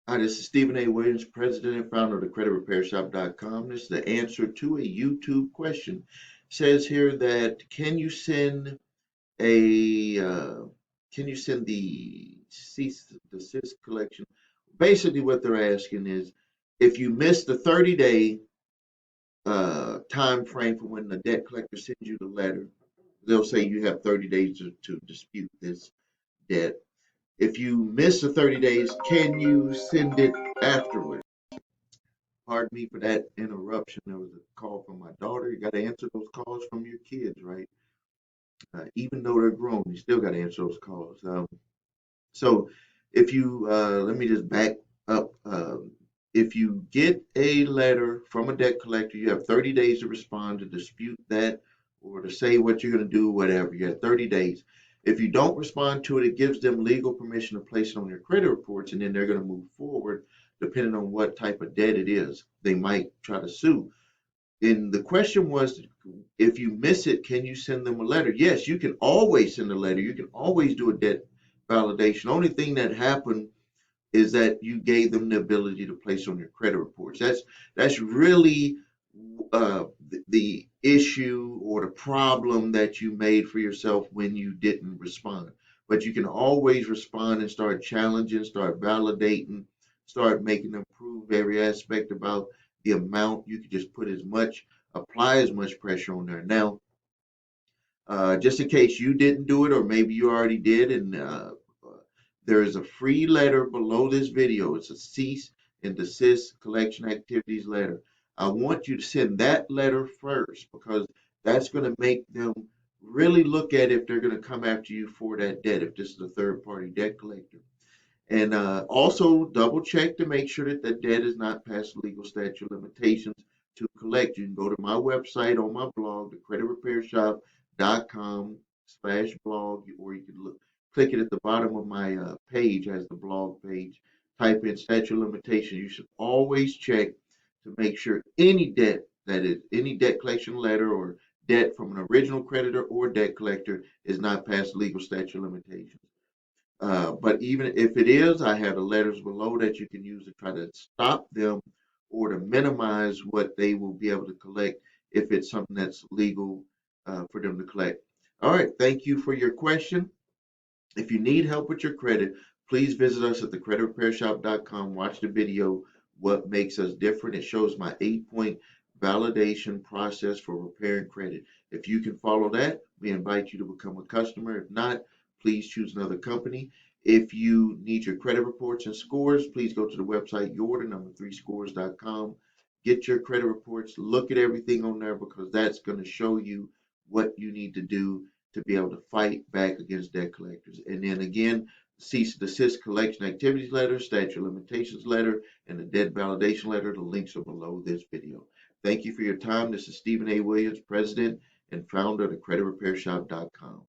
Hi, this is Stephen A. Williams, President and founder of the CreditRepairShop.com. This is the answer to a YouTube question. It says here that a can you send the cease and desist collection? Basically, what they're asking is if you miss the 30-day time frame for when the debt collector sends you the letter, they'll say you have 30 days to dispute this debt. If you miss the 30 days, can you send it afterwards? Pardon me for that interruption. There was a call from my daughter. You got to answer those calls from your kids, right? Even though they're grown, you still got to answer those calls. So if you, let me just back up. If you get a letter from a debt collector, you have 30 days to respond to dispute that or to say what you're going to do, whatever. You have 30 days. If you don't respond to it, it gives them legal permission to place it on your credit reports, and then they're going to move forward depending on what type of debt it is. They might try to sue. And the question was, if you miss it, can you send them a letter? Yes, you can always send a letter. You can always do a debt validation. Only thing that happened is that you gave them the ability to place on your credit reports. That's really the issue or the problem that you made for yourself when you didn't respond. But you can always respond and start challenging, start validating, start making them prove every aspect about the amount. You can just put as much, apply as much pressure on there. Now, just in case you didn't do it, or maybe you already did, and there is a free letter below this video. It's a cease and desist collection activities letter. I want you to send that letter first because that's going to make them really look at if they're going to come after you for that debt, if this is a third party debt collector. And also double check to make sure that the debt is not past legal statute of limitations to collect. You can go to my website on my blog, thecreditrepairshop.com/blog, or you can click it at the bottom of my page as the blog page. Type in statute of limitation. You should always check to make sure any debt, that is, any debt collection letter or debt from an original creditor or debt collector is not past legal statute of limitations. But even if it is, I have the letters below that you can use to try to stop them or to minimize what they will be able to collect if it's something that's legal for them to collect. All right, thank you for your question. If you need help with your credit, please visit us at thecreditrepairshop.com. Watch the video, What Makes Us Different. It shows my 8-point validation process for repairing credit. If you can follow that, we invite you to become a customer. If not, please choose another company. If you need your credit reports and scores, please go to the website yournumber3scores.com. Get your credit reports, look at everything on there because that's going to show you what you need to do to be able to fight back against debt collectors. And then again, cease and desist collection activities letter, statute of limitations letter, and the debt validation letter. The links are below this video. Thank you for your time. This is Stephen A. Williams, President and founder of the CreditRepairShop.com.